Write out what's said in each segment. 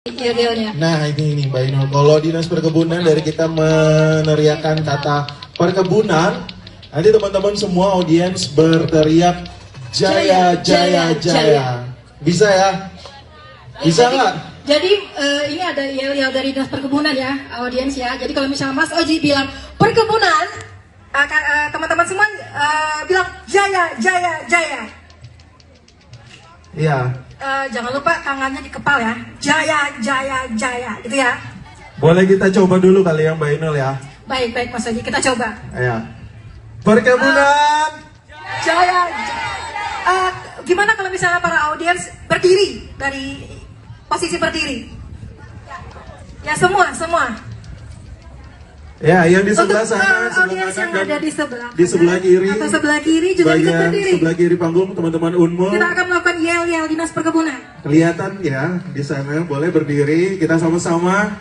Idealnya. Nah ini Mbak Inul, kalau dinas perkebunan dari kita meneriakan kata perkebunan, nanti teman-teman semua audiens berteriak Jaya Jaya Jaya. Bisa ya? Bisa nggak? Jadi ini ada yel-yel dari dinas perkebunan ya, audiens ya. Jadi kalau misalnya Mas Oji bilang perkebunan, teman-teman semua bilang Jaya Jaya Jaya. Iya. Jangan lupa tangannya dikepal ya, Jaya Jaya Jaya, gitu ya. Boleh kita coba dulu kali ya Mbak Inul ya. Baik Mas Oji, kita coba. Iya. Perkebunan. Jaya. Gimana kalau misalnya para audiens berdiri dari posisi berdiri? Ya semua. Ya, yang di sebelah Untuk sana, audiens yang ada di sebelah kiri, atau sebelah kiri juga bisa bagian berdiri. sebelah kiri panggung teman-teman Unmul. Kita akan melakukan yel-yel dinas perkebunan. Kelihatan ya di sana, boleh berdiri. Kita sama-sama.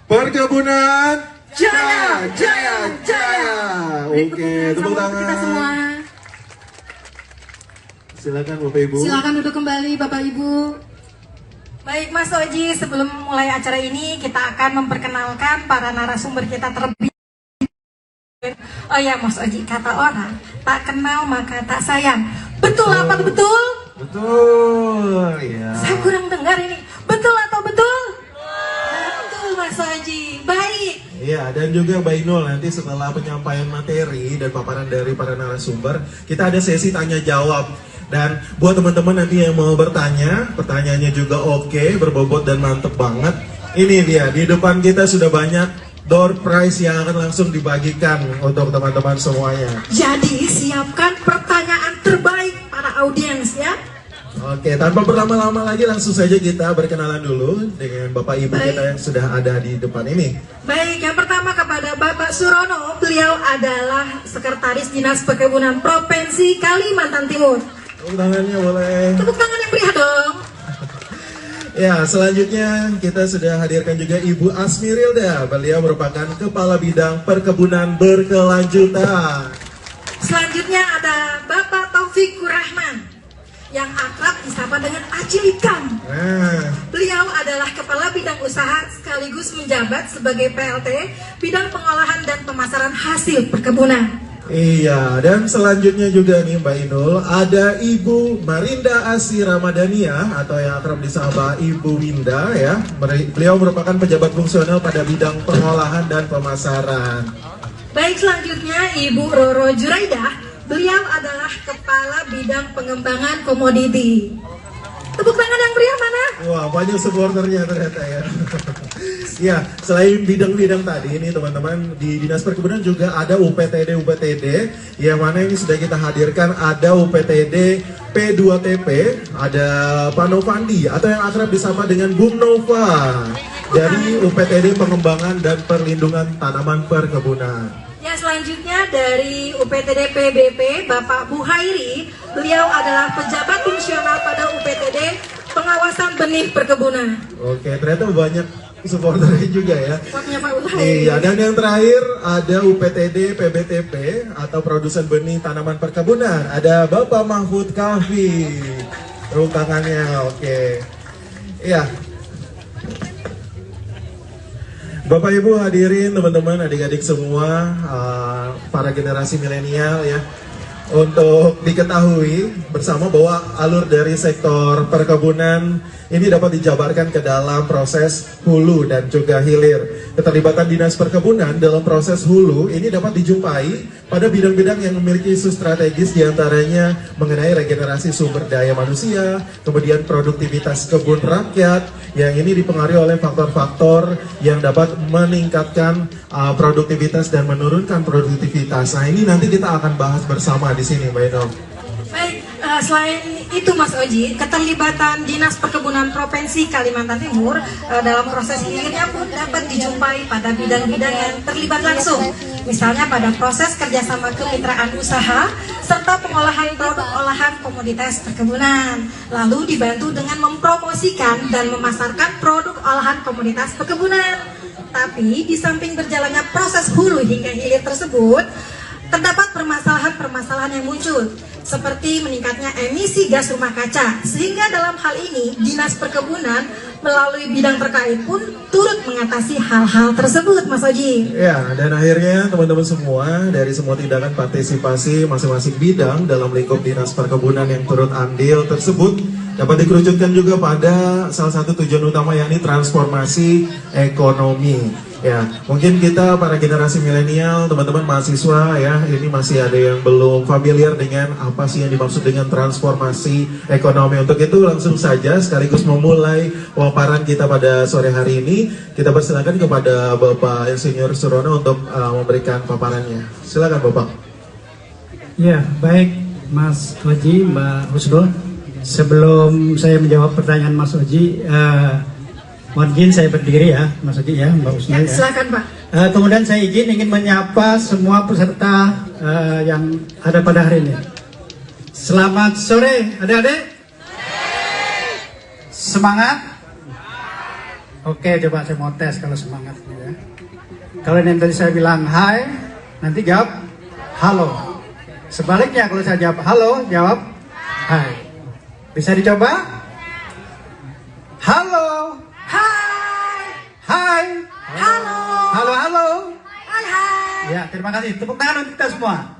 Perkebunan Jaya, Jaya Jaya. Oke, tepuk Kita tangan. semua. Silakan Bapak Ibu. Silakan duduk kembali Bapak Ibu. Baik Mas Oji, sebelum mulai acara ini kita akan memperkenalkan para narasumber kita terlebih. Oh ya Mas Oji, kata orang tak kenal maka tak sayang. Betul apa betul? Betul, ya. Saya kurang dengar ini. Betul atau betul? Betul Mas Oji. Baik. Iya, dan juga Mbak Inul, nanti setelah penyampaian materi dan paparan dari para narasumber, kita ada sesi tanya jawab. Dan buat teman-teman nanti yang mau bertanya, pertanyaannya juga oke, berbobot dan mantep banget. Ini dia, di depan kita sudah banyak door prize yang akan langsung dibagikan untuk teman-teman semuanya. Jadi siapkan pertanyaan terbaik para audiens ya. Oke, tanpa berlama-lama lagi langsung saja kita berkenalan dulu dengan Bapak Ibu kita yang sudah ada di depan ini. Baik, yang pertama kepada Bapak Surono, beliau adalah Sekretaris Dinas Perkebunan Provinsi Kalimantan Timur. Tepuk tangannya boleh. Tepuk tangan yang meriah dong. Ya, selanjutnya kita sudah hadirkan juga Ibu Asmirilda. Beliau merupakan Kepala Bidang Perkebunan Berkelanjutan. Selanjutnya ada Bapak Taufik Rahman yang akrab disapa dengan Acilikan. Beliau adalah Kepala Bidang Usaha sekaligus menjabat sebagai PLT Bidang Pengolahan dan Pemasaran Hasil Perkebunan. Iya, dan selanjutnya juga nih Mbak Inul, ada Ibu Marinda Asih Ramadhania atau yang akrab disapa Ibu Winda ya. Beliau merupakan pejabat fungsional pada bidang pengolahan dan pemasaran. Baik, selanjutnya Ibu Roro Juraidah. Beliau adalah Kepala Bidang Pengembangan Komoditi. Tepuk tangan yang pria mana? Wah, banyak supporternya ternyata ya. Ya, selain bidang-bidang tadi ini teman-teman, di Dinas Perkebunan juga ada UPTD, yang mana ini sudah kita hadirkan. Ada UPTD P2TP, ada Pak Novandi atau yang akrab disapa dengan Bung Nova dari UPTD Pengembangan dan Perlindungan Tanaman Perkebunan. Ya, selanjutnya dari UPTD PBP, Bapak Buhairi. Beliau adalah pejabat fungsional pada UPTD Pengawasan Benih Perkebunan. Oke, ternyata banyak supporternya juga ya. Supportnya Pak Buhairi. Iya, dan yang terakhir ada UPTD PBTP atau Produsen Benih Tanaman Perkebunan. Ada Bapak Mahfud Kafi. Tepuk tangannya, oke. Iya. Bapak Ibu hadirin, teman-teman, adik-adik semua, para generasi milenial ya, untuk diketahui bersama bahwa alur dari sektor perkebunan ini dapat dijabarkan ke dalam proses hulu dan juga hilir. Keterlibatan Dinas Perkebunan dalam proses hulu ini dapat dijumpai pada bidang-bidang yang memiliki isu strategis, diantaranya mengenai regenerasi sumber daya manusia, kemudian produktivitas kebun rakyat, yang ini dipengaruhi oleh faktor-faktor yang dapat meningkatkan produktivitas dan menurunkan produktivitas. Nah, ini nanti kita akan bahas bersama di sini, Mbak Eno. Baik, selain itu Mas Oji, keterlibatan Dinas Perkebunan Provinsi Kalimantan Timur dalam proses hilirnya pun dapat dijumpai pada bidang-bidang yang terlibat langsung. Misalnya pada proses kerjasama kemitraan usaha, serta pengolahan produk olahan komoditas perkebunan. Lalu dibantu dengan mempromosikan dan memasarkan produk olahan komoditas perkebunan. Tapi di samping berjalannya proses hulu hingga hilir tersebut, terdapat permasalahan-permasalahan yang muncul, seperti meningkatnya emisi gas rumah kaca, sehingga dalam hal ini Dinas Perkebunan melalui bidang terkait pun turut mengatasi hal-hal tersebut, Mas Oji. Ya, dan akhirnya teman-teman semua dari semua tindakan partisipasi masing-masing bidang dalam lingkup Dinas Perkebunan yang turut andil tersebut dapat dikerucutkan juga pada salah satu tujuan utama, yakni transformasi ekonomi. Ya, mungkin kita para generasi milenial, teman-teman mahasiswa ya, ini masih ada yang belum familiar dengan apa sih yang dimaksud dengan transformasi ekonomi. Untuk itu langsung saja sekaligus memulai pemaparan kita pada sore hari ini, kita persilakan kepada Bapak Insinyur Surono untuk memberikan paparannya. Silakan Bapak. Ya, baik Mas Oji, Mbak Husnul. Sebelum saya menjawab pertanyaan Mas Oji, mohon izin saya berdiri ya, Mas Oji ya, Mbak Husnul ya. Silakan Pak. Kemudian saya ingin menyapa semua peserta yang ada pada hari ini. Selamat sore, adik-adik. Semangat? Oke, coba saya mau tes kalau semangat ya. Kalau yang tadi saya bilang hai, nanti jawab halo. Sebaliknya kalau saya jawab halo, jawab hai. Bisa dicoba? Halo. Hai. Hai. Halo. Halo, halo. Hai hai. Ya, terima kasih. Tepuk tangan untuk kita semua.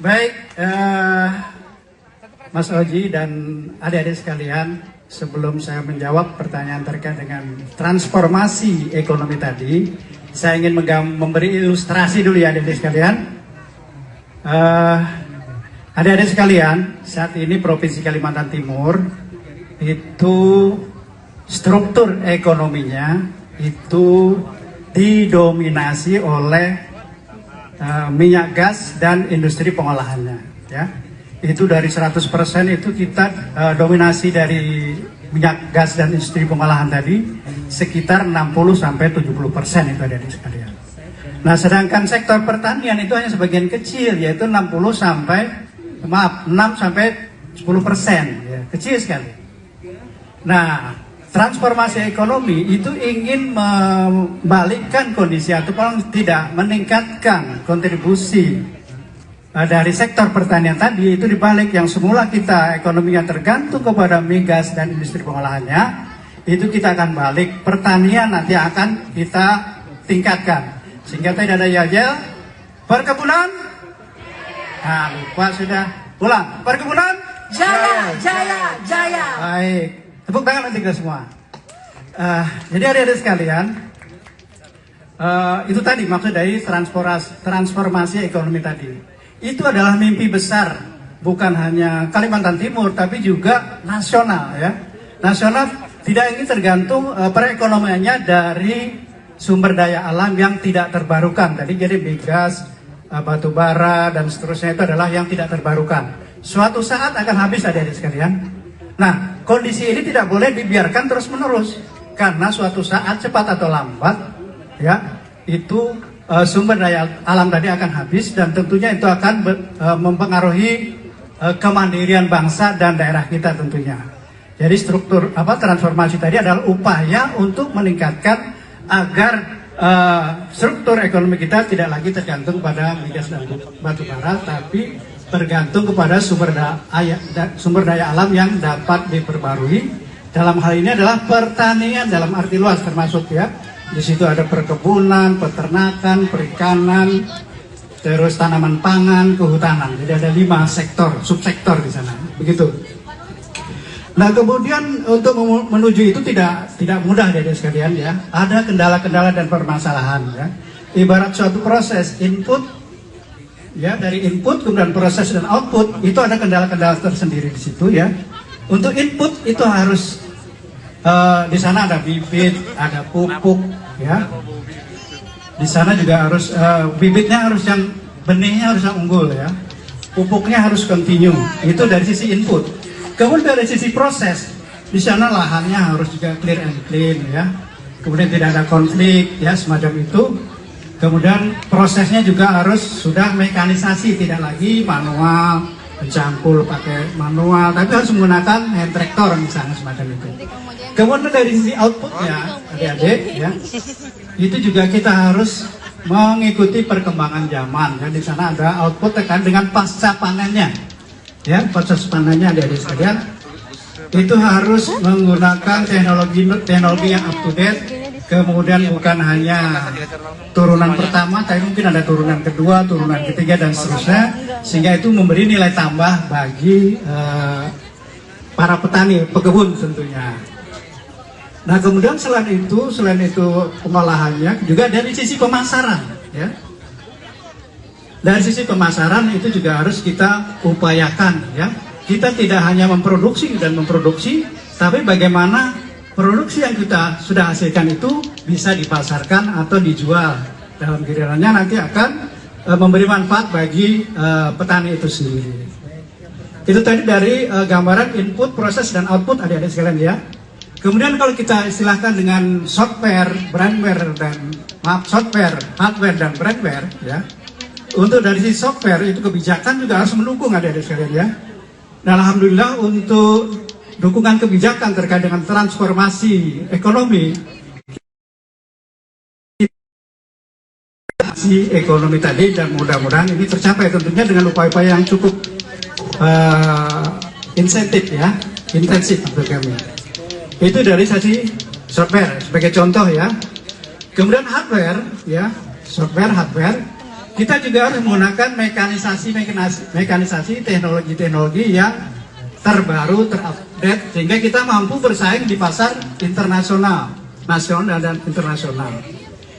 Baik, Mas Oji dan adik-adik sekalian, sebelum saya menjawab pertanyaan terkait dengan transformasi ekonomi tadi, saya ingin memberi ilustrasi dulu ya adik-adik sekalian. Adik-adik sekalian, saat ini Provinsi Kalimantan Timur itu struktur ekonominya itu didominasi oleh minyak gas dan industri pengolahannya ya. Itu dari 100% itu kita dominasi dari minyak gas dan industri pengolahan tadi sekitar 60-70% itu adik-adik sekalian. Nah, sedangkan sektor pertanian itu hanya sebagian kecil, yaitu 6-10% ya, kecil sekali. Nah, transformasi ekonomi itu ingin membalikkan kondisi atau paling tidak meningkatkan kontribusi dari sektor pertanian tadi, itu dibalik yang semula kita ekonomi yang tergantung kepada migas dan industri pengolahannya, itu kita akan balik, pertanian nanti akan kita tingkatkan sehingga tidak ada yajel. Perkebunan, nah lupa sudah, ulang, perkebunan Jaya, jaya, jaya. baik. Tepuk tangan nanti kita semua. Jadi adik-adik sekalian, itu tadi maksud dari transformasi ekonomi tadi. Itu adalah mimpi besar, bukan hanya Kalimantan Timur, tapi juga nasional ya. Nasional tidak ingin tergantung perekonomiannya dari sumber daya alam yang tidak terbarukan. Tadi jadi migas, batu bara dan seterusnya itu adalah yang tidak terbarukan. Suatu saat akan habis adik-adik sekalian. Nah, kondisi ini tidak boleh dibiarkan terus-menerus, karena suatu saat cepat atau lambat ya itu sumber daya alam tadi akan habis, dan tentunya itu akan mempengaruhi kemandirian bangsa dan daerah kita tentunya. Jadi struktur transformasi tadi adalah upaya untuk meningkatkan agar struktur ekonomi kita tidak lagi tergantung pada migas dan batu bara, tapi tergantung kepada sumber daya alam yang dapat diperbarui. Dalam hal ini adalah pertanian dalam arti luas termasuk ya. Di situ ada perkebunan, peternakan, perikanan, terus tanaman pangan, kehutanan. Jadi ada 5 sektor, subsektor di sana. Begitu. Nah, kemudian untuk menuju itu tidak mudah dari sekalian ya. Ada kendala-kendala dan permasalahan ya. Ibarat suatu proses input ya, dari input kemudian proses dan output itu ada kendala-kendala tersendiri di situ ya. Untuk input itu harus di sana ada bibit, ada pupuk ya. Di sana juga harus bibitnya harus yang benihnya harus yang unggul ya. Pupuknya harus continue. Itu dari sisi input. Kemudian dari sisi proses, di sana lahannya harus juga clear and clean ya. Kemudian tidak ada konflik ya, semacam itu. Kemudian prosesnya juga harus sudah mekanisasi, tidak lagi manual, mencampur pakai manual, tapi harus menggunakan hand tractor misalnya semacam itu. Kemudian dari sisi outputnya, adik-adik ya, itu juga kita harus mengikuti perkembangan zaman. Ya, di sana ada output tekan dengan pasca panennya. Ya, proses panennya adik-adik sekalian. itu harus menggunakan teknologi yang up to date, kemudian bukan hanya turunan pertama, tapi mungkin ada turunan kedua, turunan ketiga, dan seterusnya, sehingga itu memberi nilai tambah bagi para petani, pekebun tentunya. Nah, kemudian selain itu pengolahannya juga dari sisi pemasaran, ya. Dari sisi pemasaran itu juga harus kita upayakan, ya. Kita tidak hanya memproduksi, tapi bagaimana produksi yang kita sudah hasilkan itu bisa dipasarkan atau dijual. Dalam gilirannya nanti akan memberi manfaat bagi petani itu sendiri. Itu tadi dari gambaran input, proses, dan output adik-adik sekalian, ya. Kemudian kalau kita istilahkan dengan software, hardware, dan brandware, ya. Untuk dari sisi software itu kebijakan juga harus mendukung adik-adik sekalian, ya. Dan alhamdulillah untuk dukungan kebijakan terkait dengan transformasi ekonomi tadi, dan mudah-mudahan ini tercapai tentunya dengan upaya-upaya yang cukup intensif untuk kami. Itu dari sisi software sebagai contoh, ya. Kemudian hardware, ya, hardware, kita juga harus menggunakan mekanisasi teknologi yang terbaru, terupdate, sehingga kita mampu bersaing di pasar internasional, nasional dan internasional.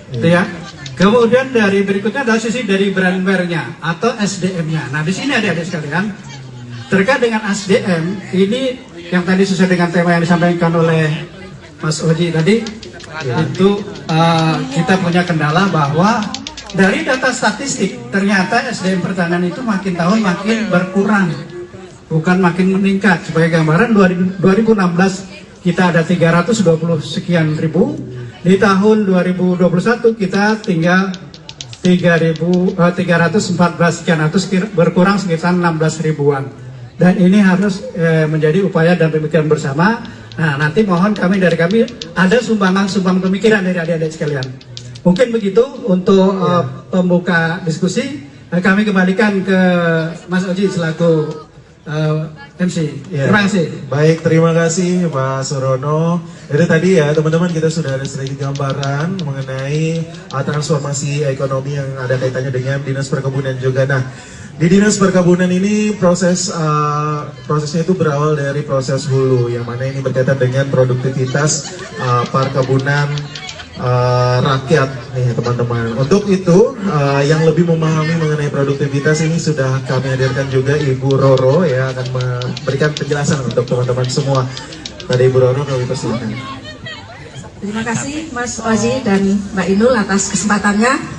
Itu, ya. Kemudian dari berikutnya adalah sisi dari brandware-nya atau SDM-nya. Nah, di sini adik-adik sekalian, terkait dengan SDM ini yang tadi sesuai dengan tema yang disampaikan oleh Mas Oji tadi, itu kita punya kendala bahwa dari data statistik ternyata SDM pertanian itu makin tahun makin berkurang, bukan makin meningkat. Sebagai gambaran 2016 kita ada 320 sekian ribu, di tahun 2021 kita tinggal 314 sekian, atau berkurang sekitar 16 ribuan. Dan ini harus menjadi upaya dan pemikiran bersama. Nah, nanti mohon dari kami ada sumbangan pemikiran dari adik-adik sekalian. Mungkin begitu untuk pembuka diskusi. Kami kembalikan ke Mas Oji selaku MC. Ya. Terima kasih. Baik, terima kasih Pak Surono. Jadi tadi ya teman-teman, kita sudah ada sedikit gambaran mengenai transformasi ekonomi yang ada kaitannya dengan Dinas Perkebunan juga. Nah, di Dinas Perkebunan ini prosesnya itu berawal dari proses hulu, yang mana ini berkaitan dengan produktivitas perkebunan rakyat nih teman-teman. Untuk itu yang lebih memahami mengenai produktivitas ini sudah kami hadirkan juga Ibu Roro, ya, akan memberikan penjelasan untuk teman-teman semua. Tadi Ibu Roro, kami persilakan. Terima kasih Mas Oji dan Mbak Inul atas kesempatannya.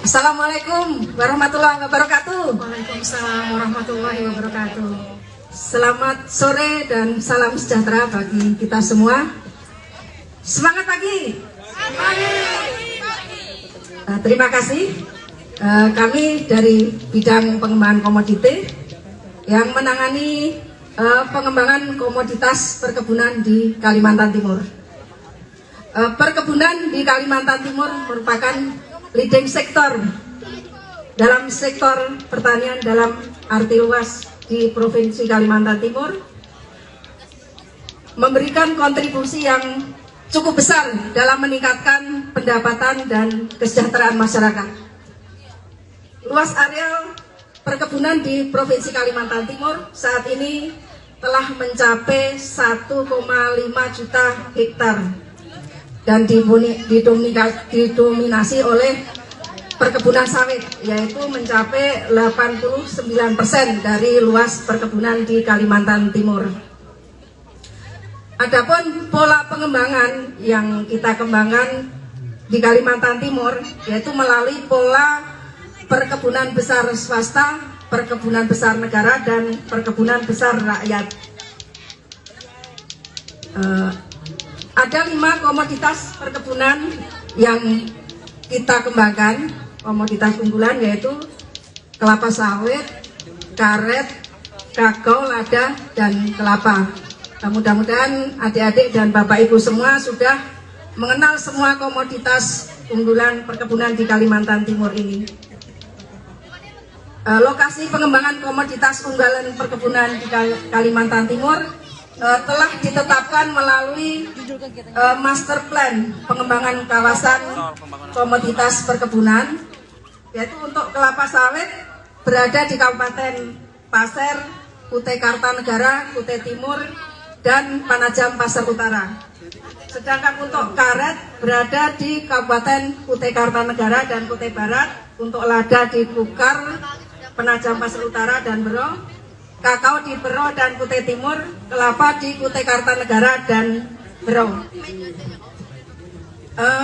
Assalamualaikum warahmatullahi wabarakatuh. Waalaikumsalam warahmatullahi wabarakatuh. Selamat sore dan salam sejahtera bagi kita semua. Semangat pagi. Terima kasih. Kami dari bidang pengembangan komoditi yang menangani pengembangan komoditas perkebunan di Kalimantan Timur. Perkebunan di Kalimantan Timur merupakan leading sektor dalam sektor pertanian dalam arti luas di Provinsi Kalimantan Timur, memberikan kontribusi yang cukup besar dalam meningkatkan pendapatan dan kesejahteraan masyarakat. Luas areal perkebunan di Provinsi Kalimantan Timur saat ini telah mencapai 1,5 juta hektar dan didominasi oleh perkebunan sawit, yaitu mencapai 89% dari luas perkebunan di Kalimantan Timur. Adapun pola pengembangan yang kita kembangkan di Kalimantan Timur yaitu melalui pola perkebunan besar swasta, perkebunan besar negara, dan perkebunan besar rakyat. Ada 5 komoditas perkebunan yang kita kembangkan, komoditas unggulan, yaitu kelapa sawit, karet, kakao, lada, dan kelapa. Mudah-mudahan adik-adik dan Bapak Ibu semua sudah mengenal semua komoditas unggulan perkebunan di Kalimantan Timur ini. Lokasi pengembangan komoditas unggulan perkebunan di Kalimantan Timur telah ditetapkan melalui master plan pengembangan kawasan komoditas perkebunan, yaitu untuk kelapa sawit berada di Kabupaten Pasir, Kutai Kartanegara, Kutai Timur, dan Panajam Pasir Utara. Sedangkan untuk karet berada di Kabupaten Kutai Kartanegara dan Kutai Barat, untuk lada di Kukar, Penajam Pasir Utara, dan Bero, kakao di Bero dan Kutai Timur, kelapa di Kutai Kartanegara dan Bero.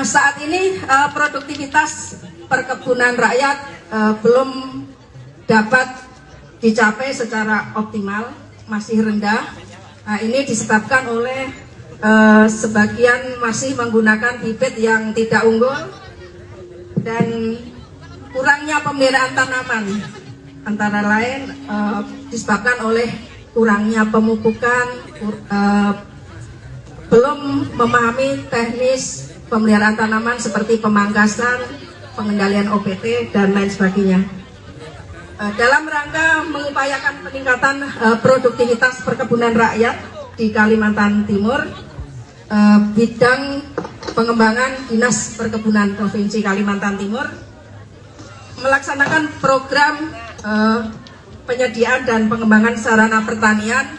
Saat ini produktivitas perkebunan rakyat belum dapat dicapai secara optimal, masih rendah. Nah, ini disebabkan oleh sebagian masih menggunakan bibit yang tidak unggul dan kurangnya pemeliharaan tanaman, antara lain disebabkan oleh kurangnya pemupukan, belum memahami teknis pemeliharaan tanaman seperti pemangkasan, pengendalian OPT, dan lain sebagainya. Dalam rangka mengupayakan peningkatan produktivitas perkebunan rakyat di Kalimantan Timur, bidang pengembangan Dinas Perkebunan Provinsi Kalimantan Timur melaksanakan program penyediaan dan pengembangan sarana pertanian,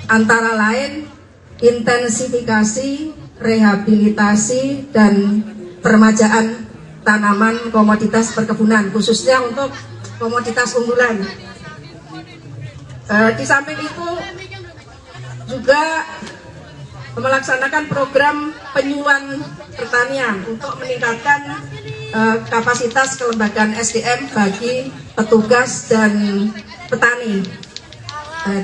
antara lain intensifikasi, rehabilitasi, dan peremajaan tanaman komoditas perkebunan, khususnya untuk komoditas unggulan. Di samping itu juga melaksanakan program penyuluhan pertanian untuk meningkatkan kapasitas kelembagaan SDM bagi petugas dan petani.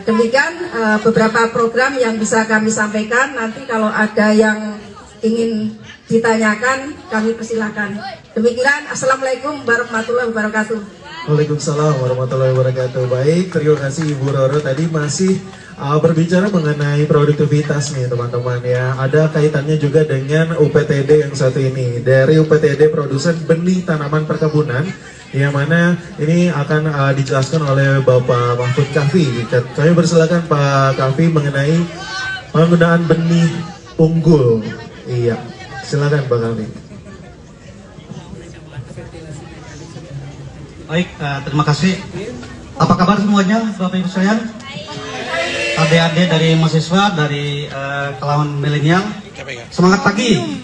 Demikian beberapa program yang bisa kami sampaikan. Nanti kalau ada yang ingin ditanyakan, kami persilakan. Demikian, Assalamualaikum warahmatullahi wabarakatuh. Waalaikumsalam warahmatullahi wabarakatuh. Baik, terima kasih Ibu Roro. Tadi masih berbicara mengenai produktivitas nih teman-teman ya. Ada kaitannya juga dengan UPTD yang satu ini. Dari UPTD produsen benih tanaman perkebunan, yang mana ini akan dijelaskan oleh Bapak Mahfud Kafi. Kami persilakan Pak Kafi mengenai penggunaan benih unggul. Iya, silakan Pak Kafi. Baik, terima kasih. Apa kabar semuanya, Bapak Ibu sekalian? Adik-adik dari mahasiswa dari kalangan milenial, semangat pagi.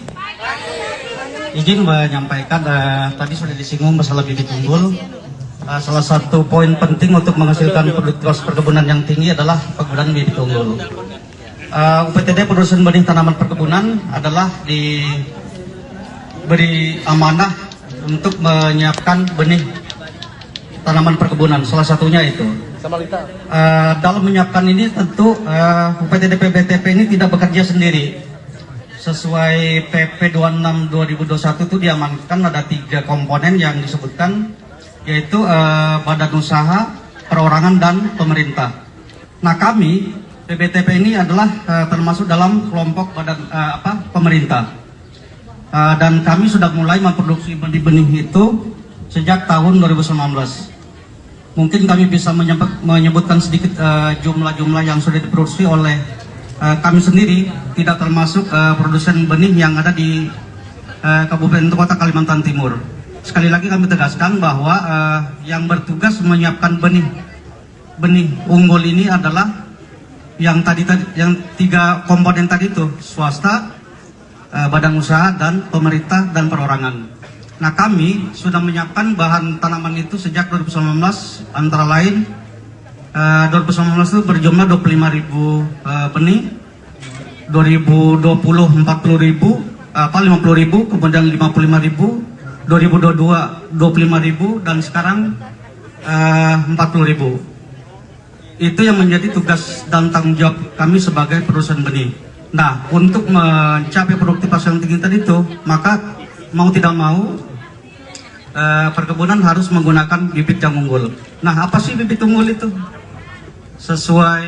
Izin menyampaikan, tadi sudah disinggung masalah bibit unggul. Salah satu poin penting untuk menghasilkan produktivitas perkebunan yang tinggi adalah penggunaan bibit unggul. UPTD produsen benih tanaman perkebunan adalah diberi amanah untuk menyiapkan benih tanaman perkebunan, salah satunya itu. Dalam menyiapkan ini tentu UPTD PBTP ini tidak bekerja sendiri. Sesuai PP 26/2021 itu diamankan ada 3 komponen yang disebutkan, yaitu badan usaha, perorangan, dan pemerintah. Nah, kami PBTP ini adalah termasuk dalam kelompok badan pemerintah, dan kami sudah mulai memproduksi benih-benih itu sejak tahun 2019. Mungkin kami bisa menyebutkan sedikit jumlah-jumlah yang sudah diproduksi oleh kami sendiri, tidak termasuk produsen benih yang ada di Kabupaten Kota Kalimantan Timur. Sekali lagi kami tegaskan bahwa yang bertugas menyiapkan benih unggul ini adalah yang 3 komponen tadi itu, swasta, badan usaha, dan pemerintah dan perorangan. Nah, kami sudah menyiapkan bahan tanaman itu sejak 2019, antara lain 2019 itu berjumlah 25.000 benih, 2020 40.000, 50.000, kemudian 55.000, 2022 25.000, dan sekarang 40.000. Itu yang menjadi tugas dan tanggung jawab kami sebagai produsen benih. Nah, untuk mencapai produktivitas yang tinggi tadi itu, maka mau tidak mau perkebunan harus menggunakan bibit yang unggul. Nah, apa sih bibit unggul itu? Sesuai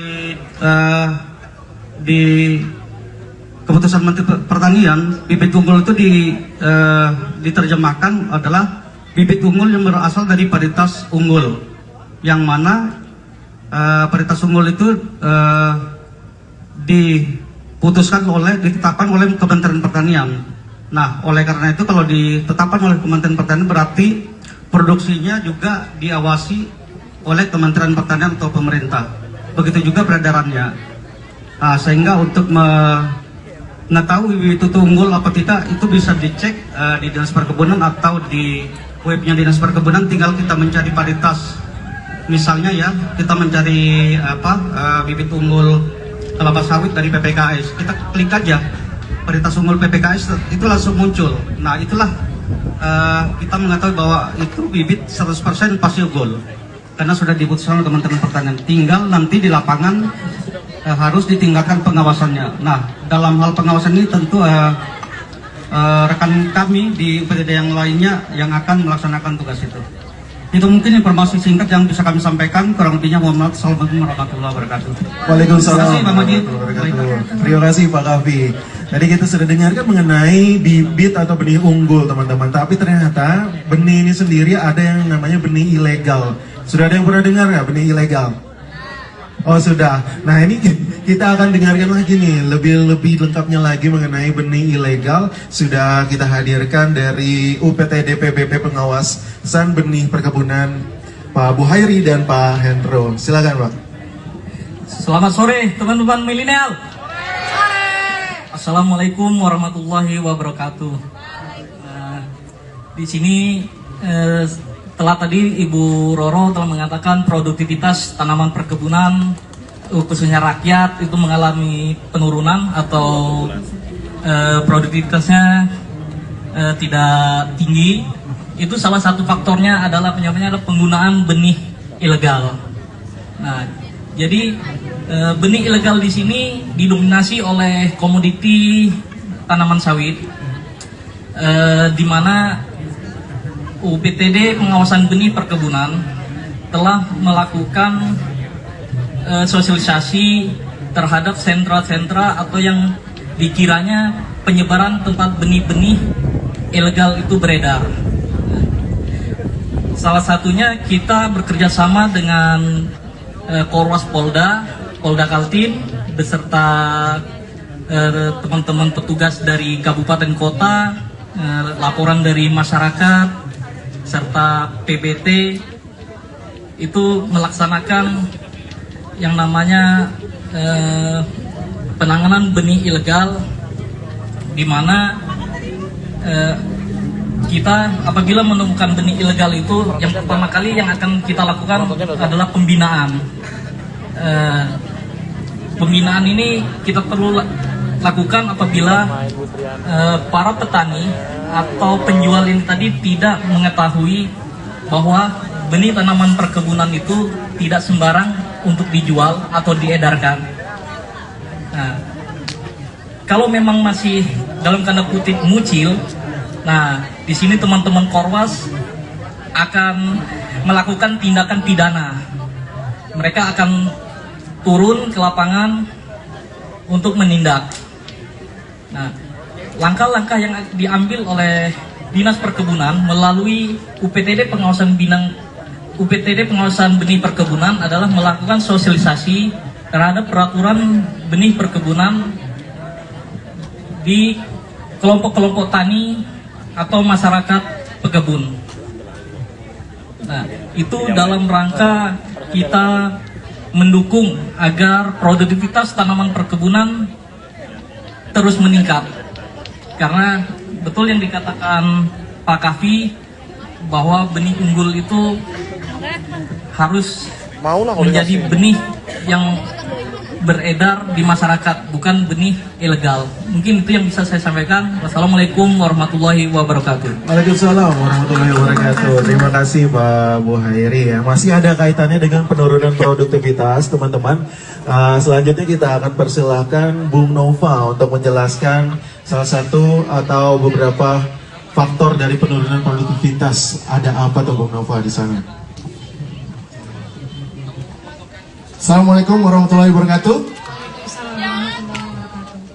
di keputusan Menteri Pertanian, bibit unggul itu diterjemahkan adalah bibit unggul yang berasal dari varietas unggul, yang mana varietas unggul itu ditetapkan oleh Kementerian Pertanian. Nah, oleh karena itu kalau ditetapkan oleh Kementerian Pertanian berarti produksinya juga diawasi oleh Kementerian Pertanian atau pemerintah. Begitu juga peredarannya. Nah, sehingga untuk mengetahui bibit itu unggul apa tidak itu bisa dicek di Dinas Perkebunan atau di webnya Dinas Perkebunan. Tinggal kita mencari paritas. Misalnya ya, kita mencari bibit unggul kelapa sawit dari PPKS. Kita klik aja paritas unggul PPKS, itu langsung muncul. Nah, itulah kita mengetahui bahwa itu bibit 100% pasti unggul karena sudah diputuskan oleh Kementerian Pertanian. Tinggal nanti di lapangan harus ditingkatkan pengawasannya. Nah, dalam hal pengawasan ini tentu rekan kami di UPTD yang lainnya yang akan melaksanakan tugas itu. Itu mungkin informasi singkat yang bisa kami sampaikan. Kurang lebihnya mohon maaf. Assalamualaikum warahmatullahi wabarakatuh. Waalaikumsalam warahmatullahi wabarakatuh. Terima kasih Pak Kavi. Tadi kita sudah dengarkan mengenai bibit atau benih unggul teman-teman. Tapi ternyata benih ini sendiri ada yang namanya benih ilegal. Sudah ada yang pernah dengar nggak benih ilegal? Oh sudah. Nah ini kita akan dengarkan lagi nih lebih lengkapnya lagi mengenai benih ilegal. Sudah kita hadirkan dari UPTD PBP Pengawasan Benih Perkebunan Pak Buhairi dan Pak Hendro. Silakan Pak. Selamat sore teman-teman milenial. Assalamualaikum warahmatullahi wabarakatuh. Di sini telah tadi Ibu Roro telah mengatakan produktivitas tanaman perkebunan khususnya rakyat itu mengalami penurunan atau produktivitasnya tidak tinggi. Itu salah satu faktornya adalah penyebabnya adalah penggunaan benih ilegal. Nah, jadi benih ilegal di sini didominasi oleh komoditi tanaman sawit, di mana UPTD Pengawasan Benih Perkebunan telah melakukan sosialisasi terhadap sentra-sentra atau yang dikiranya penyebaran tempat benih-benih ilegal itu beredar. Salah satunya kita bekerja sama dengan Korwas Polda Kaltim beserta teman-teman petugas dari kabupaten kota, laporan dari masyarakat serta PBT itu melaksanakan yang namanya penanganan benih ilegal, di mana kita apabila menemukan benih ilegal itu yang pertama kali yang akan kita lakukan adalah pembinaan. Pembinaan ini kita perlu lakukan apabila para petani atau penjual ini tadi tidak mengetahui bahwa benih tanaman perkebunan itu tidak sembarang untuk dijual atau diedarkan. Nah, kalau memang masih dalam tanda kutip mucil, nah di sini teman-teman Korwas akan melakukan tindakan pidana. Mereka akan turun ke lapangan untuk menindak. Nah, langkah-langkah yang diambil oleh Dinas Perkebunan melalui UPTD Pengawasan Benih Perkebunan adalah melakukan sosialisasi terhadap peraturan benih perkebunan di kelompok-kelompok tani atau masyarakat pekebun. Nah, itu dalam rangka kita mendukung agar produktivitas tanaman perkebunan terus meningkat. Karena betul yang dikatakan Pak Kavi bahwa benih unggul itu harus menjadi benih yang beredar di masyarakat, bukan benih ilegal. Mungkin itu yang bisa saya sampaikan. Wassalamualaikum warahmatullahi wabarakatuh. Waalaikumsalam warahmatullahi wabarakatuh. Terima kasih Pak Buhairi ya. Masih ada kaitannya dengan penurunan produktivitas teman-teman. Selanjutnya kita akan persilahkan Bung Nova untuk menjelaskan salah satu atau beberapa faktor dari penurunan produktivitas. Ada apa tuh Bung Nova di sana? Assalamualaikum warahmatullahi wabarakatuh.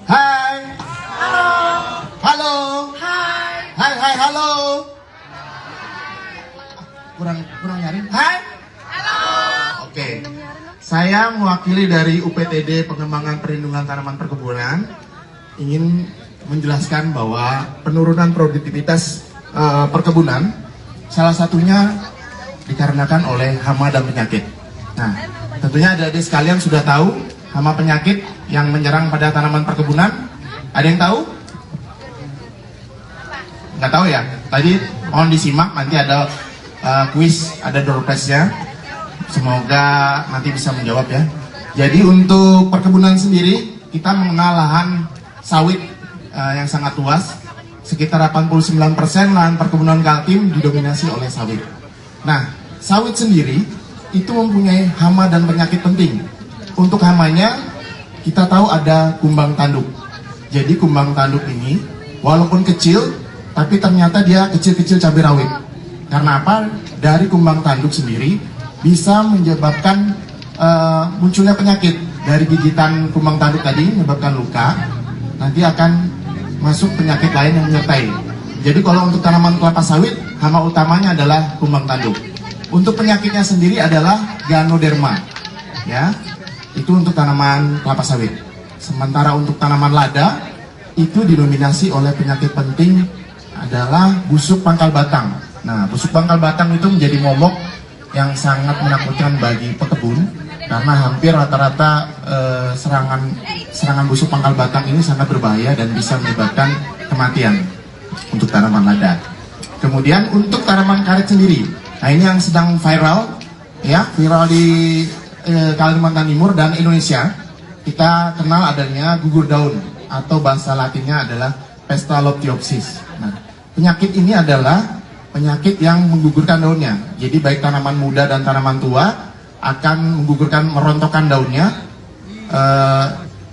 Hai. Halo. Halo. Hai. Hai hai halo. Kurang nyaring. Hai. Halo. Oke. Saya mewakili dari UPTD Pengembangan Perlindungan Tanaman Perkebunan ingin menjelaskan bahwa penurunan produktivitas perkebunan salah satunya dikarenakan oleh hama dan penyakit. Nah, tentunya adik-adik sekalian sudah tahu hama penyakit yang menyerang pada tanaman perkebunan. Ada yang tahu? Nggak tahu ya? Tadi mohon disimak, nanti ada kuis, ada door prize-nya. Semoga nanti bisa menjawab ya. Jadi untuk perkebunan sendiri, kita mengenal lahan sawit yang sangat luas. Sekitar 89% lahan perkebunan Kaltim didominasi oleh sawit. Nah, sawit sendiri itu mempunyai hama dan penyakit penting. Untuk hamanya, kita tahu ada kumbang tanduk. Jadi kumbang tanduk ini, walaupun kecil, tapi ternyata dia kecil-kecil cabai rawit. Karena apa? Dari kumbang tanduk sendiri bisa menyebabkan munculnya penyakit. Dari gigitan kumbang tanduk tadi menyebabkan luka, nanti akan masuk penyakit lain yang menyertai. Jadi kalau untuk tanaman kelapa sawit, hama utamanya adalah kumbang tanduk. Untuk penyakitnya sendiri adalah Ganoderma, ya, itu untuk tanaman kelapa sawit. Sementara untuk tanaman lada, itu didominasi oleh penyakit penting adalah busuk pangkal batang. Nah, busuk pangkal batang itu menjadi momok yang sangat menakutkan bagi pekebun, karena hampir rata-rata serangan busuk pangkal batang ini sangat berbahaya dan bisa menyebabkan kematian untuk tanaman lada. Kemudian untuk tanaman karet sendiri, nah ini yang sedang viral, ya, viral di Kalimantan Timur dan Indonesia. Kita kenal adanya gugur daun atau bahasa latinnya adalah Pestaloptiopsis. Nah, penyakit ini adalah penyakit yang menggugurkan daunnya. Jadi baik tanaman muda dan tanaman tua akan menggugurkan, merontokkan daunnya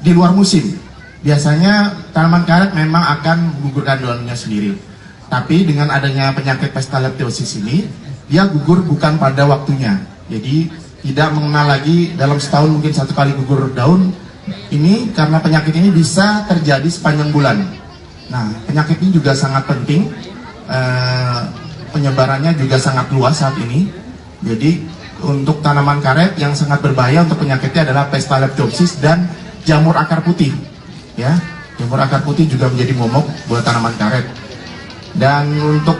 di luar musim. Biasanya tanaman karet memang akan menggugurkan daunnya sendiri. Tapi dengan adanya penyakit Pestaloptiopsis ini, dia gugur bukan pada waktunya. Jadi tidak mengenal lagi dalam setahun mungkin satu kali gugur daun. Ini karena penyakit ini bisa terjadi sepanjang bulan. Nah, penyakit ini juga sangat penting. Penyebarannya juga sangat luas saat ini. Jadi untuk tanaman karet yang sangat berbahaya untuk penyakitnya adalah Pestaloptiopsis dan jamur akar putih. Ya, jamur akar putih juga menjadi momok buat tanaman karet. Dan untuk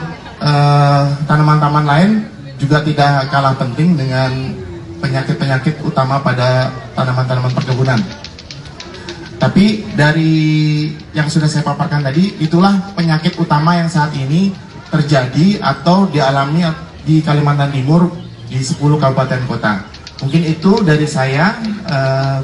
tanaman-tanaman lain juga tidak kalah penting dengan penyakit-penyakit utama pada tanaman-tanaman perkebunan. Tapi dari yang sudah saya paparkan tadi, itulah penyakit utama yang saat ini terjadi atau dialami di Kalimantan Timur di 10 kabupaten kota. Mungkin itu dari saya,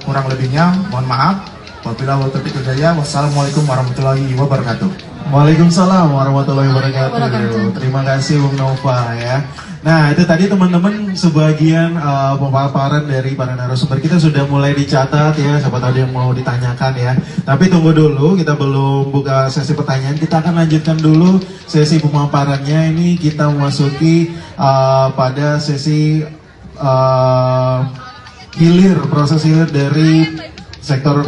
kurang lebihnya mohon maaf. Wabillahi taufiq wal hidayah. Wassalamualaikum warahmatullahi wabarakatuh. Waalaikumsalam warahmatullahi wabarakatuh. Terima kasih Bung Nova ya. Nah, itu tadi teman-teman sebagian pemaparan dari para narasumber kita sudah mulai dicatat ya, siapa tahu yang mau ditanyakan ya. Tapi tunggu dulu, kita belum buka sesi pertanyaan, kita akan lanjutkan dulu sesi pemaparannya. Ini kita memasuki pada sesi proses hilir dari sektor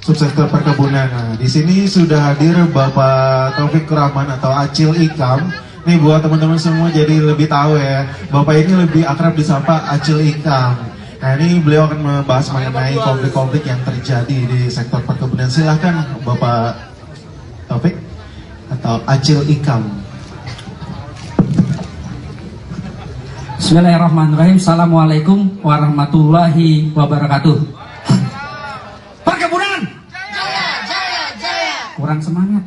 subsektor perkebunan. Nah, di sini sudah hadir Bapak Taufik Rahman atau Acil Ikam. Nih buat teman-teman semua jadi lebih tahu ya, Bapak ini lebih akrab disapa Acil Ikam. Nah, ini beliau akan membahas mengenai konflik-konflik yang terjadi di sektor perkebunan. Silahkan Bapak Taufik atau Acil Ikam. Bismillahirrahmanirrahim. Assalamualaikum warahmatullahi wabarakatuh. Perkebunan jaya, jaya, jaya. Kurang semangat.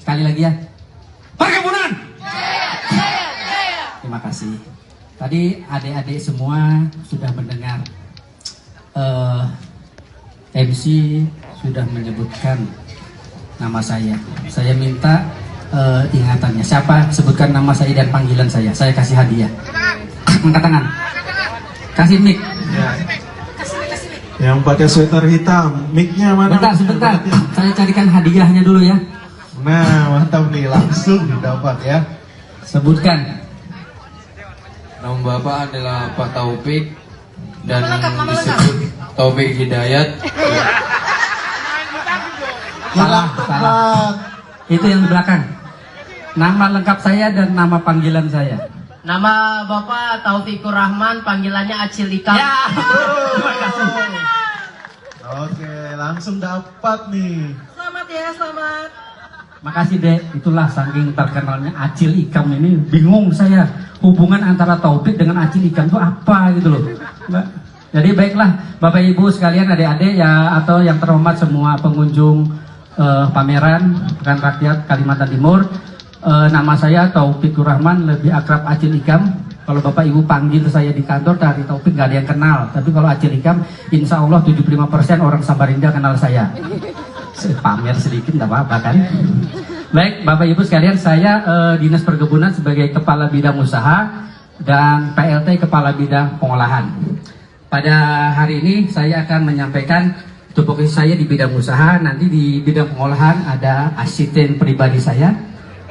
Sekali lagi ya. Perkebunan jaya, jaya, jaya. Terima kasih. Tadi adik-adik semua sudah mendengar, MC sudah menyebutkan nama saya. Saya minta ingatannya. Siapa sebutkan nama saya dan panggilan saya kasih hadiah. Angkat tangan. Kasih mic. Ya. Yang pakai sweater hitam, mic-nya mana? Sebentar. Saya carikan hadiahnya dulu ya. Nah, mantap nih, langsung didapat ya. Sebutkan. Nama Bapak adalah Pak Taufik dan disebut Taufik Hidayat. Salah. Itu yang di belakang. Nama lengkap saya dan nama panggilan saya. Nama Bapak Taufikur Rahman, panggilannya Acil Ikam. Ya. Terima kasih. Oke, langsung dapat nih. Selamat ya, selamat. Makasih Dek, itulah saking terkenalnya Acil Ikam ini bingung saya hubungan antara Taufik dengan Acil Ikam itu apa gitu loh. Jadi baiklah Bapak Ibu sekalian, adik-adik ya, atau yang terhormat semua pengunjung pameran Pekan Rakyat Kalimantan Timur. Nama saya Taufikur Rahman, lebih akrab Acil Ikam. Kalau Bapak Ibu panggil saya di kantor dari Taufik gak ada yang kenal. Tapi kalau Acil Ikam, insya Allah 75% orang Samarinda kenal saya. Pamer sedikit gak apa-apa kan. Baik Bapak Ibu sekalian, saya Dinas Perkebunan sebagai Kepala Bidang Usaha dan PLT Kepala Bidang Pengolahan. Pada hari ini saya akan menyampaikan tupoksi saya di bidang usaha. Nanti di bidang pengolahan ada asisten pribadi saya,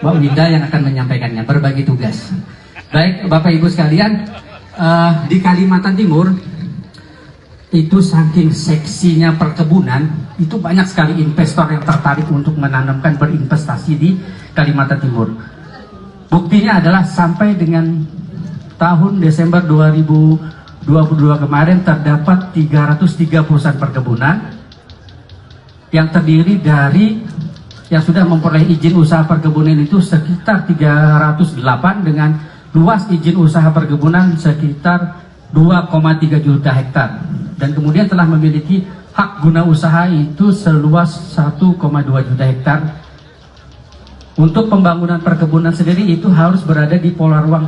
Mbak Winda, yang akan menyampaikannya, berbagi tugas. Baik Bapak Ibu sekalian, di Kalimantan Timur itu saking seksinya perkebunan, itu banyak sekali investor yang tertarik untuk menanamkan berinvestasi di Kalimantan Timur. Buktinya adalah sampai dengan tahun Desember 2022 kemarin terdapat 303 perusahaan perkebunan yang terdiri dari yang sudah memperoleh izin usaha perkebunan itu sekitar 308 dengan luas izin usaha perkebunan sekitar 2,3 juta hektar, dan kemudian telah memiliki hak guna usaha itu seluas 1,2 juta hektar. Untuk pembangunan perkebunan sendiri itu harus berada di pola ruang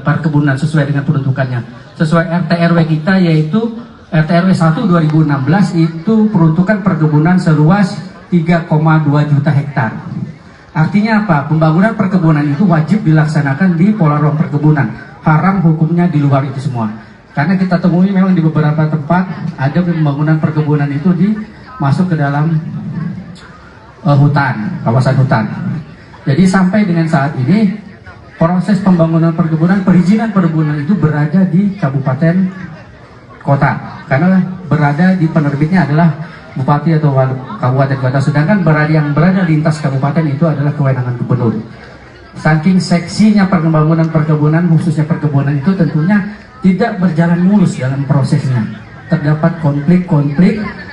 perkebunan sesuai dengan peruntukannya. Sesuai RT/RW kita, yaitu RT/RW 1 2016 itu peruntukan perkebunan seluas 3,2 juta hektar. Artinya apa? Pembangunan perkebunan itu wajib dilaksanakan di pola ruang perkebunan. Haram hukumnya di luar itu semua. Karena kita temui memang di beberapa tempat ada pembangunan perkebunan itu masuk ke dalam hutan, kawasan hutan. Jadi sampai dengan saat ini proses pembangunan perkebunan, perizinan perkebunan itu berada di kabupaten kota. Karena berada di penerbitnya adalah bupati atau kabupaten kota, sedangkan yang berada di lintas kabupaten itu adalah kewenangan gubernur. Saking seksinya pembangunan perkebunan, khususnya perkebunan itu tentunya tidak berjalan mulus dalam prosesnya. Terdapat konflik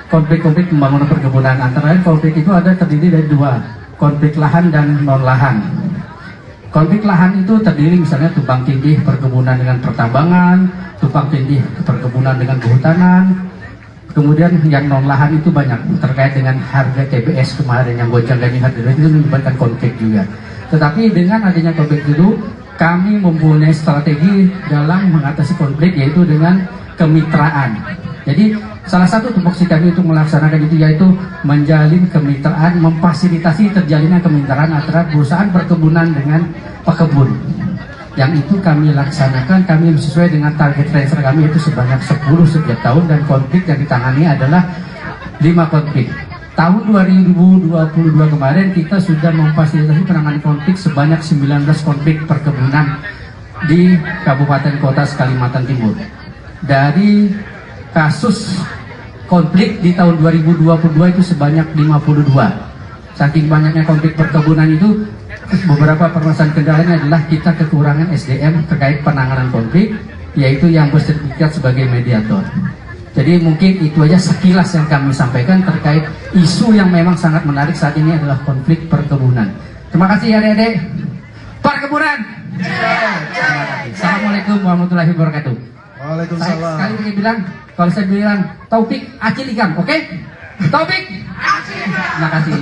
pembangunan perkebunan. Antara lain konflik itu ada terdiri dari dua, konflik lahan dan non lahan. Konflik lahan itu terdiri misalnya tumpang tindih perkebunan dengan pertambangan, tumpang tindih perkebunan dengan kehutanan. Kemudian yang non lahan itu banyak terkait dengan harga TBS kemarin yang gonjang-ganjing harga itu menyebabkan konflik juga. Tetapi dengan adanya konflik itu, kami mempunyai strategi dalam mengatasi konflik, yaitu dengan kemitraan. Jadi salah satu tupoksi kami untuk melaksanakan itu yaitu menjalin kemitraan, memfasilitasi terjalinnya kemitraan antara perusahaan perkebunan dengan pekebun. Yang itu kami laksanakan, kami sesuai dengan target transfer kami itu sebanyak 10 setiap tahun, dan konflik yang ditangani adalah 5 konflik. Tahun 2022 kemarin kita sudah memfasilitasi penanganan konflik sebanyak 19 konflik perkebunan di Kabupaten Kota Kalimantan Timur. Dari kasus konflik di tahun 2022 itu sebanyak 52. Saking banyaknya konflik perkebunan itu, beberapa permasalahan kendalanya adalah kita kekurangan SDM terkait penanganan konflik, yaitu yang bersertifikat sebagai mediator. Jadi mungkin itu aja sekilas yang kami sampaikan terkait isu yang memang sangat menarik saat ini adalah konflik perkebunan. Terima kasih adik-adik. Perkebunan. Assalamualaikum warahmatullahi wabarakatuh. Waalaikumsalam. Sekali lagi bilang, kalau saya bilang Taufik Acil Ikam, oke? Taufik Acil Ikam. Terima kasih.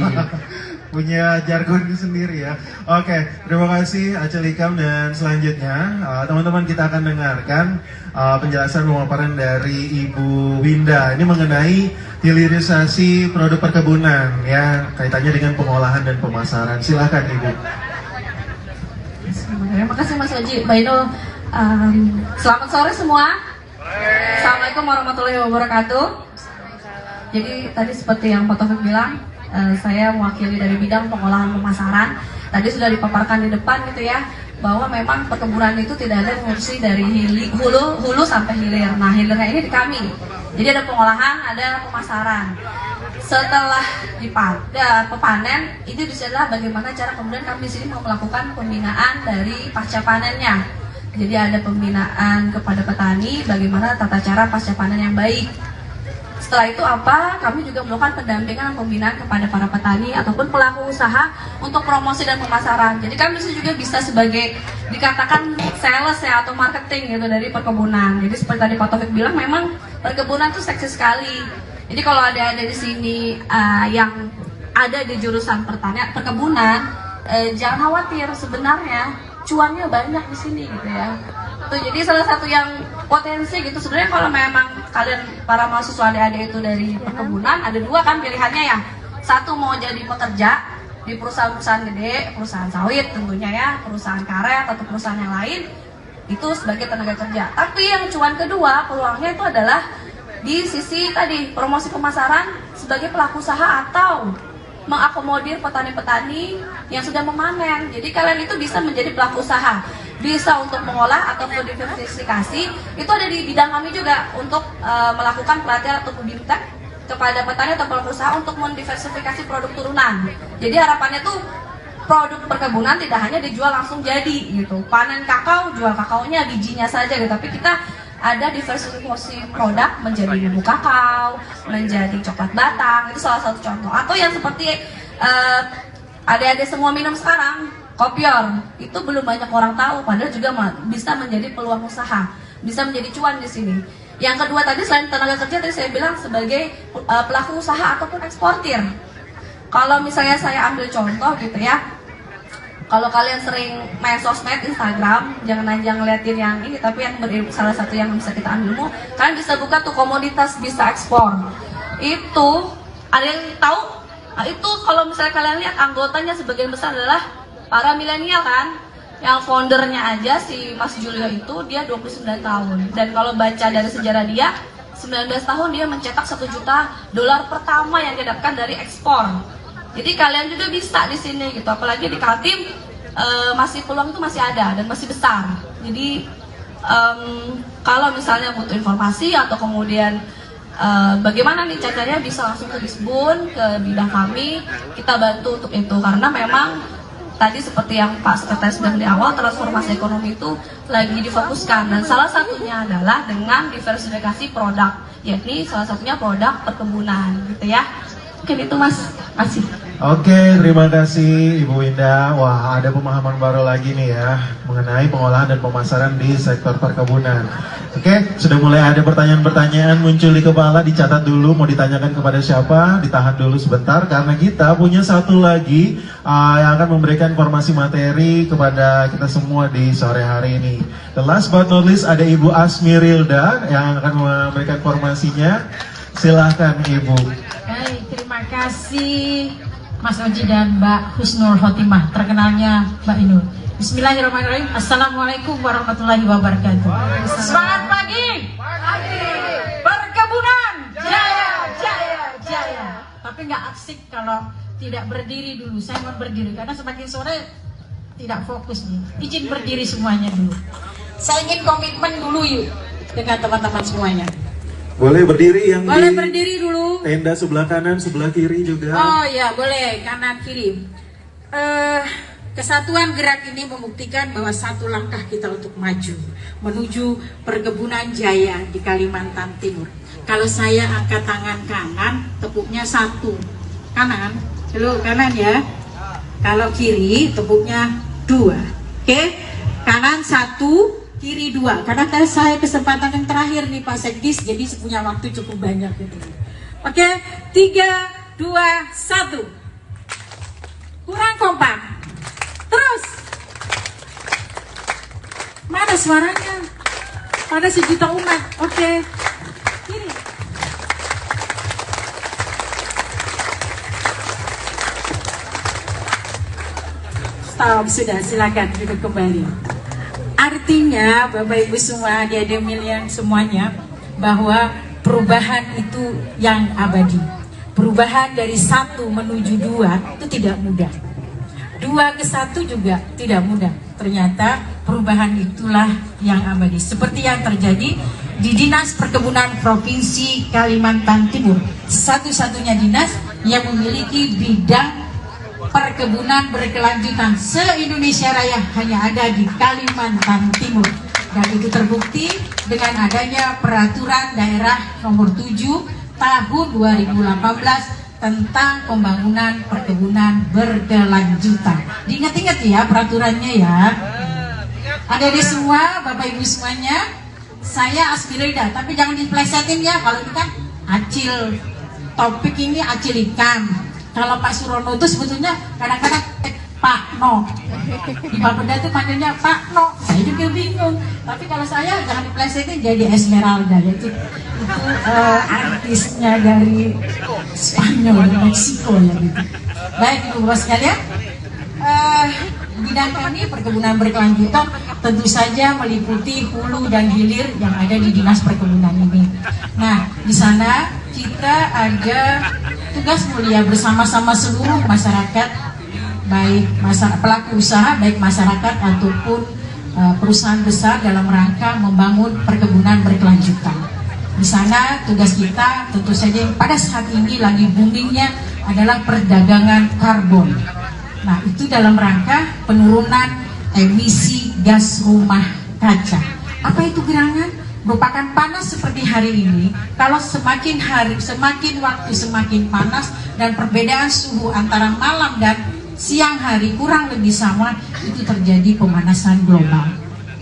Punya jargon sendiri ya. Oke, terima kasih Acil Ikam, dan selanjutnya teman-teman kita akan dengarkan penjelasan pemaparan dari Ibu Winda. Ini mengenai hilirisasi produk perkebunan ya, kaitannya dengan pengolahan dan pemasaran. Silahkan Ibu. Terima kasih Mas Oji. Mbak Ino, selamat sore semua. Assalamualaikum warahmatullahi wabarakatuh. Jadi tadi seperti yang Pak Taufik bilang, saya mewakili dari bidang pengolahan pemasaran. Tadi sudah dipaparkan di depan gitu ya, bahwa memang perkebunan itu tidak ada fungsi dari hulu sampai hilir. Nah, hilirnya ini di kami. Jadi ada pengolahan, ada pemasaran. Setelah panen, itu adalah bagaimana cara kemudian kami di sini mau melakukan pembinaan dari pasca panennya. Jadi ada pembinaan kepada petani bagaimana tata cara pasca panen yang baik. Setelah itu kami juga melakukan pendampingan dan pembinaan kepada para petani ataupun pelaku usaha untuk promosi dan pemasaran. Jadi kami juga bisa sebagai dikatakan sales ya atau marketing gitu dari perkebunan. Jadi seperti tadi Pak Taufik bilang, memang perkebunan itu seksi sekali. Jadi kalau ada di sini yang ada di jurusan perkebunan, jangan khawatir, sebenarnya cuannya banyak di sini gitu ya. Jadi salah satu yang potensi gitu sebenarnya, kalau memang kalian para mahasiswa adik-adik itu dari perkebunan, ada dua kan pilihannya ya. Satu mau jadi pekerja di perusahaan-perusahaan gede, perusahaan sawit tentunya ya, perusahaan karet atau perusahaan yang lain, itu sebagai tenaga kerja. Tapi yang cuan kedua peluangnya itu adalah di sisi tadi promosi pemasaran sebagai pelaku usaha atau mengakomodir petani-petani yang sudah memanen. Jadi kalian itu bisa menjadi pelaku usaha, bisa untuk mengolah ataupun diversifikasi. Itu ada di bidang kami juga untuk melakukan pelatihan atau bimtek kepada petani atau pelaku usaha untuk mendiversifikasi produk turunan. Jadi harapannya tuh produk perkebunan tidak hanya dijual langsung jadi gitu. Panen kakao, jual kakaonya, bijinya saja gitu. Tapi kita ada diversifikasi produk menjadi bubuk kakao, menjadi coklat batang, itu salah satu contoh. Atau yang seperti adik-adik semua minum sekarang, kopior, itu belum banyak orang tahu, padahal juga bisa menjadi peluang usaha, bisa menjadi cuan di sini. Yang kedua tadi selain tenaga kerja, tadi saya bilang sebagai pelaku usaha ataupun eksportir. Kalau misalnya saya ambil contoh gitu ya, kalau kalian sering main sosmed, Instagram, jangan aja ngeliatin yang ini, tapi yang salah satu yang bisa kita ambil ilmu, kalian bisa buka tuh komoditas bisa ekspor. Itu ada yang tahu? Nah, itu kalau misalnya kalian lihat anggotanya sebagian besar adalah para milenial kan, yang foundernya aja si Mas Julio itu dia 29 tahun. Dan kalau baca dari sejarah dia, 19 tahun dia mencetak $1 juta pertama yang dia dapatkan dari ekspor. Jadi kalian juga bisa di sini gitu, apalagi di Kaltim masih peluang itu masih ada dan masih besar. Jadi kalau misalnya butuh informasi atau kemudian bagaimana nih caranya, bisa langsung ke Disbun, ke bidang kami, kita bantu untuk itu. Karena memang tadi seperti yang Pak Sekretaris bilang di awal, transformasi ekonomi itu lagi difokuskan, dan salah satunya adalah dengan diversifikasi produk, yakni salah satunya produk perkebunan gitu ya. Mungkin itu Mas, kasih. Oke, terima kasih Ibu Indah. Wah, ada pemahaman baru lagi nih ya mengenai pengolahan dan pemasaran di sektor perkebunan. Oke, sudah mulai ada pertanyaan-pertanyaan muncul di kepala, dicatat dulu mau ditanyakan kepada siapa, ditahan dulu sebentar karena kita punya satu lagi yang akan memberikan informasi materi kepada kita semua di sore hari ini. The last but not least ada Ibu Asmi Rilda yang akan memberikan informasinya. Silahkan Ibu. Baik, terima kasih Mas Oji dan Mbak Husnul Khotimah, terkenalnya Mbak Inul. Bismillahirrahmanirrahim. Assalamualaikum warahmatullahi wabarakatuh. Semangat pagi. Perkebunan jaya, jaya, jaya. Tapi nggak asik kalau tidak berdiri dulu. Saya mau berdiri karena semakin sore tidak fokus nih. Izin berdiri semuanya dulu. Saya ingin komitmen dulu yuk dengan teman-teman semuanya. Boleh berdiri yang boleh di berdiri dulu. Tenda sebelah kanan, sebelah kiri juga. Oh ya, boleh kanan kiri. Kesatuan gerak ini membuktikan bahwa satu langkah kita untuk maju menuju perkebunan jaya di Kalimantan Timur. Kalau saya angkat tangan kanan, tepuknya 1. Kanan, dulu kanan ya. Kalau kiri, tepuknya 2. Oke, kanan 1. Kiri 2, karena tadi saya kesempatan yang terakhir nih Pak Sekdis, jadi punya waktu cukup banyak gitu. Oke, 3, 2, 1. Kurang kompak. Terus. Mana suaranya? Pada sejuta umat. Oke. Kiri. Stop, sudah, silakan duduk kembali. Artinya Bapak Ibu semua, adik-adik milian semuanya, bahwa perubahan itu yang abadi. Perubahan dari 1 menuju 2 itu tidak mudah. 2 ke 1 juga tidak mudah. Ternyata perubahan itulah yang abadi. Seperti yang terjadi di Dinas Perkebunan Provinsi Kalimantan Timur. Satu-satunya dinas yang memiliki bidang perkebunan berkelanjutan se-Indonesia Raya hanya ada di Kalimantan Timur. Dan itu terbukti dengan adanya peraturan daerah nomor 7 tahun 2018 tentang pembangunan perkebunan berkelanjutan. Diingat-ingat ya peraturannya ya. Adik-adik semua, Bapak Ibu semuanya, saya Aspirida, tapi jangan diplesetin ya, kalau ini kan acil, topik ini acil ikan. Kalau Pak Surono itu sebetulnya kadang-kadang Pak No, di Bapeda itu panggilnya Pak No, saya juga bingung. Tapi kalau saya jangan diplesetin jadi Esmeralda, itu artisnya dari Spanyol, Meksiko ya gitu. Baik Ibu Bapak sekalian, bidang kami perkebunan berkelanjutan tentu saja meliputi hulu dan hilir yang ada di Dinas Perkebunan ini. Nah, di sana kita ada tugas mulia bersama-sama seluruh masyarakat, baik pelaku usaha, baik masyarakat ataupun perusahaan besar dalam rangka membangun perkebunan berkelanjutan. Di sana tugas kita tentu saja pada saat ini lagi boomingnya adalah perdagangan karbon. Nah, itu dalam rangka penurunan emisi gas rumah kaca. Apa itu gerangan? Merupakan panas seperti hari ini. Kalau semakin hari, semakin waktu semakin panas dan perbedaan suhu antara malam dan siang hari kurang lebih sama, itu terjadi pemanasan global.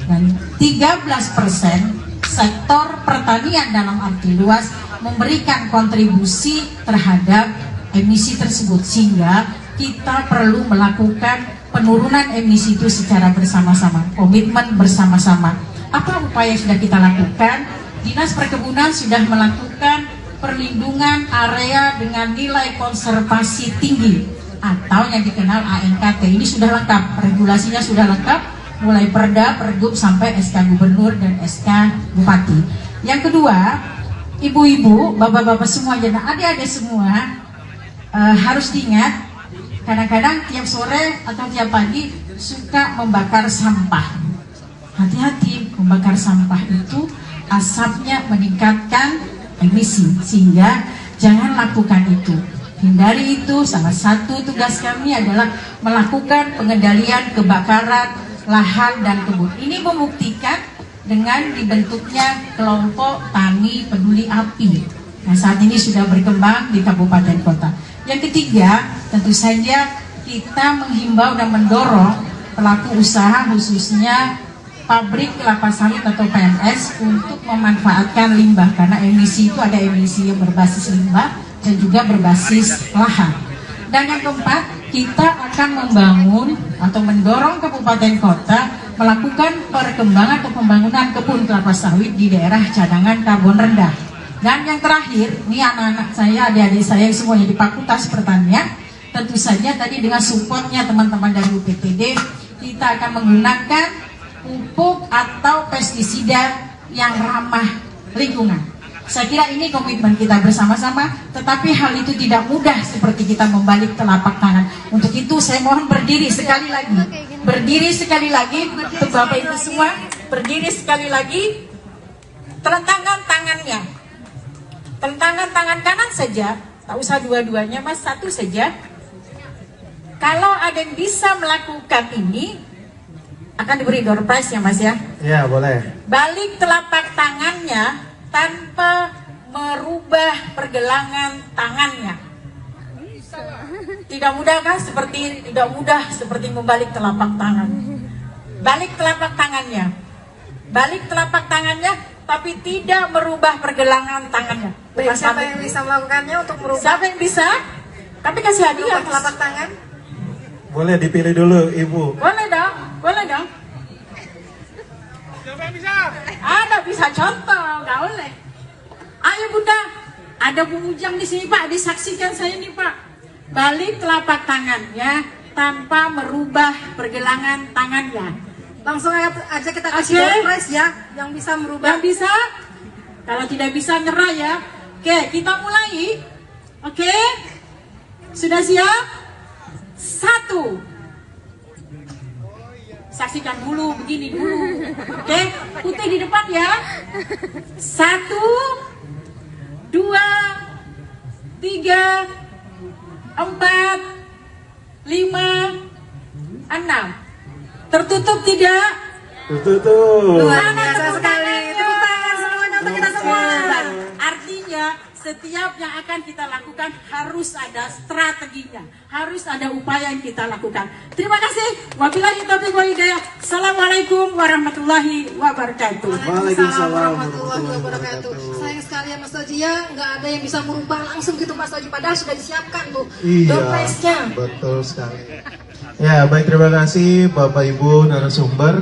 Dan 13% sektor pertanian dalam arti luas memberikan kontribusi terhadap emisi tersebut, sehingga kita perlu melakukan penurunan emisi itu secara bersama-sama, komitmen bersama-sama. Apa upaya yang sudah kita lakukan? Dinas Perkebunan sudah melakukan perlindungan area dengan nilai konservasi tinggi atau yang dikenal ANKT. Ini sudah lengkap, regulasinya sudah lengkap, mulai Perda, Pergub sampai SK Gubernur dan SK Bupati. Yang kedua, ibu-ibu, bapak-bapak semua, dan adik-adik semua harus diingat, kadang-kadang tiap sore atau tiap pagi suka membakar sampah. Hati-hati, membakar sampah itu asapnya meningkatkan emisi, sehingga jangan lakukan itu. Hindari itu. Salah satu tugas kami adalah melakukan pengendalian kebakaran lahan dan kebun. Ini membuktikan dengan dibentuknya kelompok tani peduli api. Nah, saat ini sudah berkembang di kabupaten kota. Yang ketiga, tentu saja kita menghimbau dan mendorong pelaku usaha, khususnya pabrik kelapa sawit atau PMS, untuk memanfaatkan limbah, karena emisi itu ada emisi yang berbasis limbah dan juga berbasis lahan. Dan yang keempat, kita akan membangun atau mendorong kabupaten kota melakukan perkembangan atau pembangunan kebun kelapa sawit di daerah cadangan karbon rendah. Dan yang terakhir, ini anak-anak saya, adik-adik saya semuanya di Fakultas Pertanian, tentu saja tadi dengan supportnya teman-teman dari UPTD, kita akan menggunakan pupuk atau pestisida yang ramah lingkungan. Saya kira ini komitmen kita bersama-sama, tetapi hal itu tidak mudah seperti kita membalik telapak tangan. Untuk itu saya mohon berdiri sekali lagi. Berdiri sekali lagi, untuk Bapak Ibu semua, berdiri sekali lagi. Telentangkan tangannya. Telentangkan tangan kanan saja, tak usah dua-duanya mas, satu saja. Kalau ada yang bisa melakukan ini, akan diberi door prize ya mas ya? Ya boleh. Balik telapak tangannya tanpa merubah pergelangan tangannya. Tidak mudah kan? Tidak mudah seperti membalik telapak tangan. Balik telapak tangannya. Balik telapak tangannya, tapi tidak merubah pergelangan tangannya. Siapa yang bisa melakukannya untuk merubah? Siapa yang bisa? Kami kasih hadiah telapak tangan. Boleh dipilih dulu Ibu. Boleh dong, boleh dong. Siapa yang bisa? Ada bisa contoh, nggak boleh. Ayo Bunda, ada Bu Ujang di sini Pak, disaksikan saya nih Pak. Balik telapak tangan ya, tanpa merubah pergelangan tangannya. Langsung aja kita kasih door prize ya, yang bisa merubah. Yang bisa? Kalau tidak bisa nyerah ya. Oke, kita mulai. Oke, sudah siap? 1. Saksikan dulu, begini dulu. Oke, putih di depan ya. 1, 2, 3, 4, 5, 6. Tertutup tidak? Tuh. Luar biasa sekali. Tepuk tangan semuanya untuk kita semua. Artinya setiap yang akan kita lakukan harus ada strateginya, harus ada upaya yang kita lakukan. Terima kasih. Wabillahi taufiq wal hidayah. Assalamualaikum warahmatullahi wabarakatuh. Waalaikumsalam warahmatullahi wabarakatuh. Sayang sekali ya Mas Oji ya, nggak ada yang bisa merubah langsung gitu Mas Oji, padahal sudah disiapkan tuh doorprize-nya. Betul sekali. Ya, baik, terima kasih Bapak Ibu narasumber.